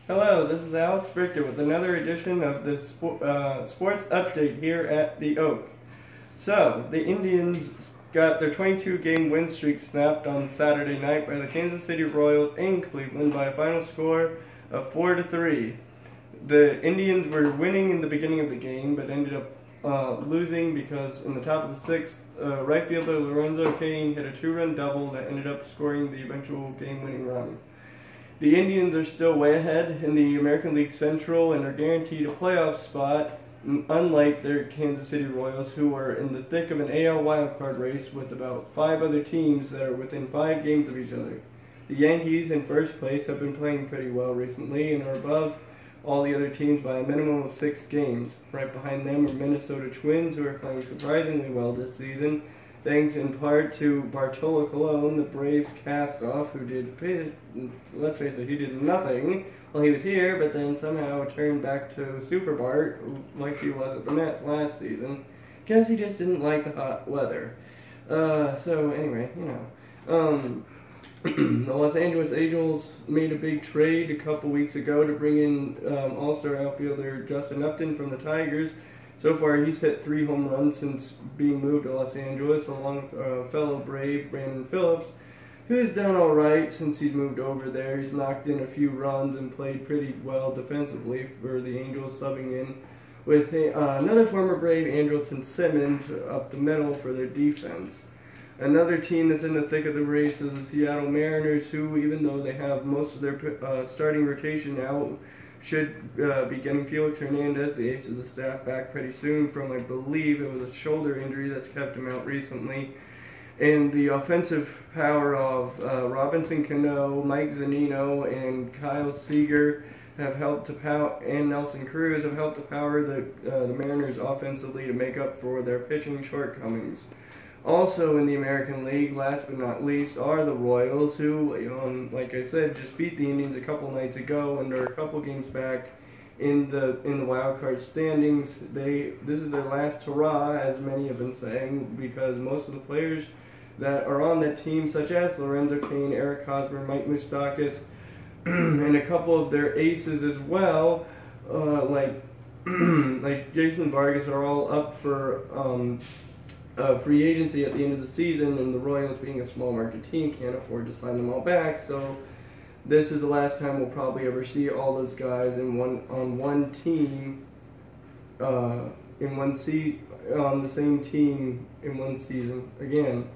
Hello, this is Alex Richter with another edition of the Sports Update here at the Oak. So, the Indians got their 22-game win streak snapped on Saturday night by the Kansas City Royals in Cleveland by a final score of 4-3. The Indians were winning in the beginning of the game, but ended up losing because in the top of the sixth, right fielder Lorenzo Cain hit a two-run double that ended up scoring the eventual game-winning run. The Indians are still way ahead in the American League Central and are guaranteed a playoff spot, unlike their Kansas City Royals, who are in the thick of an AL wildcard race with about 5 other teams that are within 5 games of each other. The Yankees, in first place, have been playing pretty well recently and are above all the other teams by a minimum of 6 games. Right behind them are Minnesota Twins, who are playing surprisingly well this season, thanks in part to Bartolo Colon, the Braves cast-off, who did, let's face it, he did nothing while he was here, but then somehow turned back to Super Bart, like he was at the Mets last season, because he just didn't like the hot weather. So anyway, the Los Angeles Angels made a big trade a couple weeks ago to bring in all-star outfielder Justin Upton from the Tigers. So far, he's hit 3 home runs since being moved to Los Angeles, along with fellow Brave Brandon Phillips, who's done all right since he's moved over there. He's knocked in a few runs and played pretty well defensively for the Angels, subbing in with another former Brave, Andrelton Simmons, up the middle for their defense. Another team that's in the thick of the race is the Seattle Mariners, who, even though they have most of their starting rotation out, should be getting Felix Hernandez, the ace of the staff, back pretty soon from, I believe, it was a shoulder injury that's kept him out recently. And the offensive power of Robinson Cano, Mike Zunino, and Kyle Seager have helped to power, and Nelson Cruz have helped to power the Mariners offensively to make up for their pitching shortcomings. Also in the American League, last but not least, are the Royals, who, like I said, just beat the Indians a couple nights ago and are a couple games back in the wild card standings. This is their last hurrah, as many have been saying, because most of the players that are on that team, such as Lorenzo Cain, Eric Hosmer, Mike Moustakas, and a couple of their aces as well, like Jason Vargas, are all up for free agency at the end of the season, and the Royals, being a small market team, can't afford to sign them all back. So this is the last time we'll probably ever see all those guys on one team, on the same team in one season again.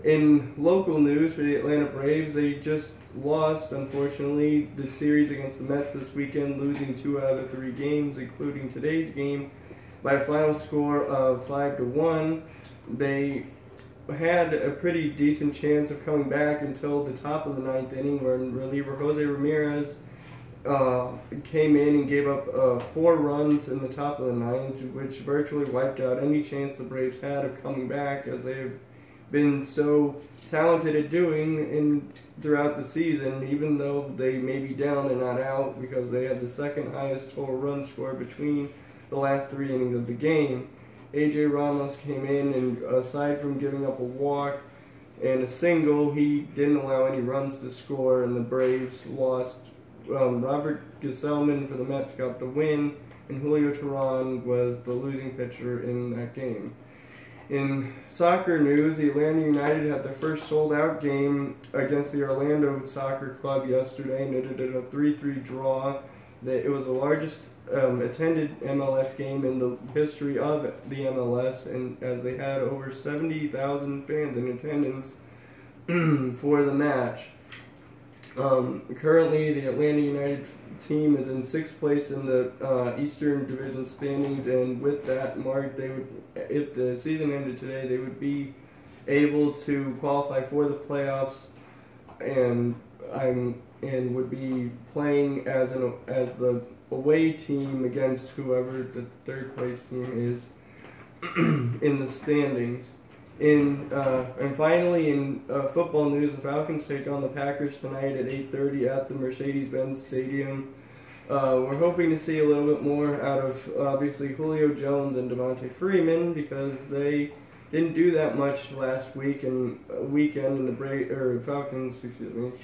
In local news for the Atlanta Braves, they just lost, unfortunately, the series against the Mets this weekend, losing 2 out of the 3 games, including today's game, by a final score of 5-1. They had a pretty decent chance of coming back until the top of the 9th inning, where reliever Jose Ramirez came in and gave up 4 runs in the top of the 9th, which virtually wiped out any chance the Braves had of coming back, as they have been so talented at doing throughout the season, even though they may be down and not out, because they had the second highest total run score between the last 3 innings of the game. A.J. Ramos came in, and aside from giving up a walk and a single, he didn't allow any runs to score, and the Braves lost. Robert Gesellman for the Mets got the win, and Julio Teheran was the losing pitcher in that game. In soccer news, the Atlanta United had their first sold-out game against the Orlando Soccer Club yesterday, and it did a 3-3 draw. It was the largest attended MLS game in the history of the MLS, and as they had over 70,000 fans in attendance for the match. Currently, the Atlanta United team is in 6th place in the Eastern Division standings, and with that mark, they would, if the season ended today, they would be able to qualify for the playoffs, and would be playing as the away team against whoever the 3rd place team is in the standings. And finally, in football news, the Falcons take on the Packers tonight at 8:30 at the Mercedes-Benz Stadium. We're hoping to see a little bit more out of, obviously, Julio Jones and Devontae Freeman, because they didn't do that much last weekend, and the Falcons,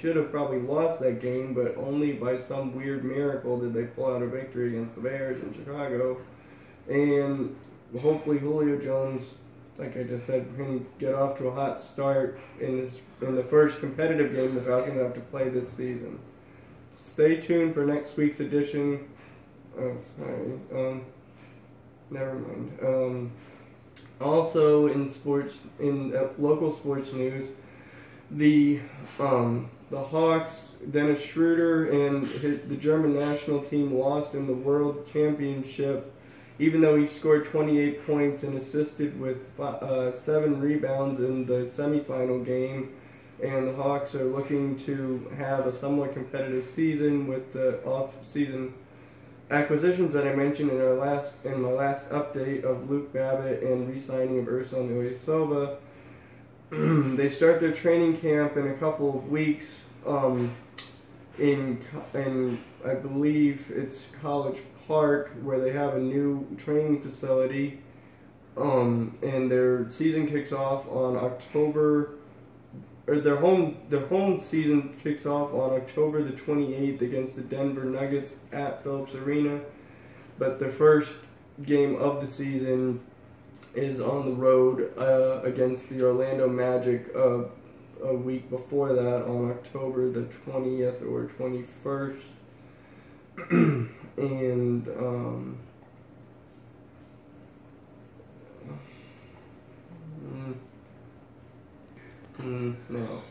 should have probably lost that game, but only by some weird miracle did they pull out a victory against the Bears in Chicago. And hopefully Julio Jones, like I just said, can get off to a hot start in the first competitive game the Falcons have to play this season. Stay tuned for next week's edition. Never mind. Also in local sports news, the Hawks, Dennis Schroeder, and the German national team lost in the World Championship, even though he scored 28 points and assisted with 7 rebounds in the semifinal game. And the Hawks are looking to have a somewhat competitive season with the off-season acquisitions that I mentioned in my last update of Luke Babbitt and re-signing of Ersan Ilyasova. They start their training camp in a couple of weeks in I believe it's College Park, where they have a new training facility, and their season kicks off on their home season kicks off on October the 28th against the Denver Nuggets at Phillips Arena, but their first game of the season is on the road against the Orlando Magic a week before that on October the 20th or 21st. And no.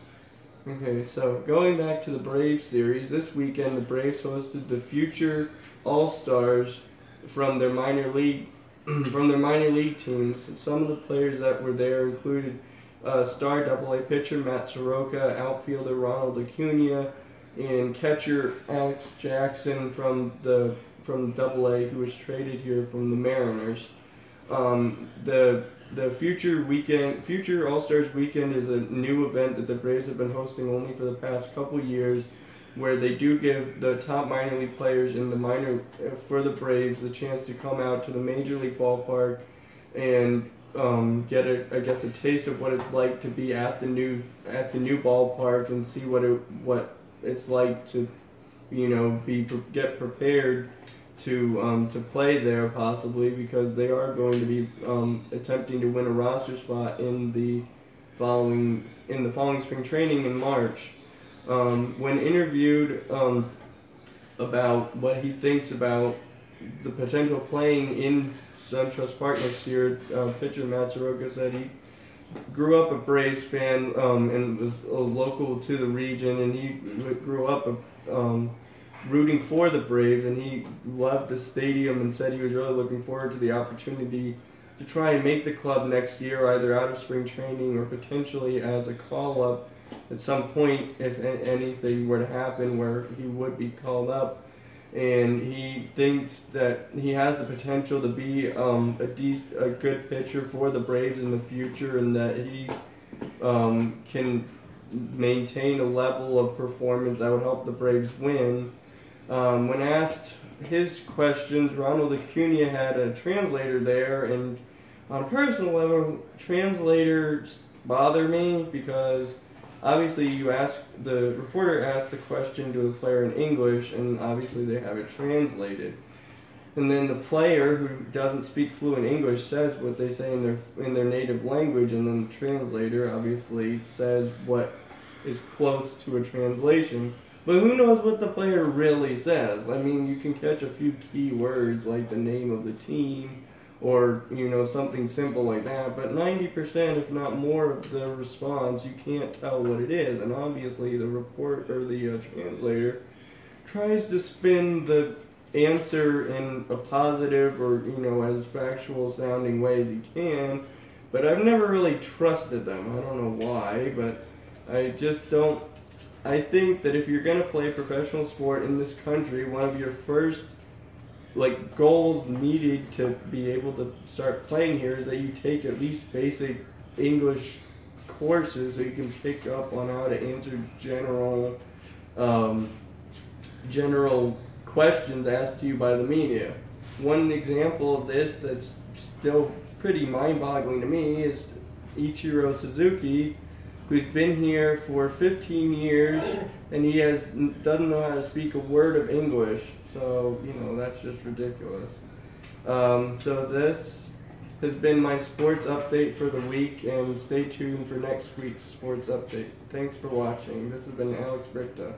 Okay, so going back to the Braves series, this weekend the Braves hosted the future All-Stars from their minor league teams. Some of the players that were there included star Double-A pitcher Matt Soroka, outfielder Ronald Acuna, and catcher Alex Jackson from Double-A, who was traded here from the Mariners. The Future All-Stars Weekend is a new event that the Braves have been hosting only for the past couple years, where they do give the top minor league players in the for the Braves the chance to come out to the major league ballpark and get a taste of what it's like to be at the new ballpark and see what it's like to get prepared to play there, possibly, because they are going to be attempting to win a roster spot in the following spring training in March. When interviewed about what he thinks about the potential playing in SunTrust Park next year, pitcher Matt Soroka said he grew up a Braves fan and was local to the region, and he grew up rooting for the Braves, and he loved the stadium and said he was really looking forward to the opportunity to try and make the club next year, either out of spring training or potentially as a call-up at some point if anything were to happen where he would be called up. And he thinks that he has the potential to be a good pitcher for the Braves in the future, and that he can maintain a level of performance that would help the Braves win. When asked his questions, Ronald Acuna had a translator there, and on a personal level, translators bother me because obviously the reporter asked the question to the player in English, and obviously they have it translated. And then the player, who doesn't speak fluent English, says what they say in their native language, and then the translator obviously says what is close to a translation. But who knows what the player really says? I mean, you can catch a few key words like the name of the team or, something simple like that, but 90%, if not more, of the response, you can't tell what it is. And obviously the translator tries to spin the answer in a positive or, as factual sounding way as he can, but I've never really trusted them. I don't know why, but I just don't. I think that if you're going to play professional sport in this country, one of your first goals needed to be able to start playing here is that you take at least basic English courses so you can pick up on how to answer general questions asked to you by the media. One example of this that's still pretty mind-boggling to me is Ichiro Suzuki, who's been here for 15 years, and he doesn't know how to speak a word of English. So, you know, that's just ridiculous. So this has been my sports update for the week, and stay tuned for next week's sports update. Thanks for watching. This has been Alex Brichta.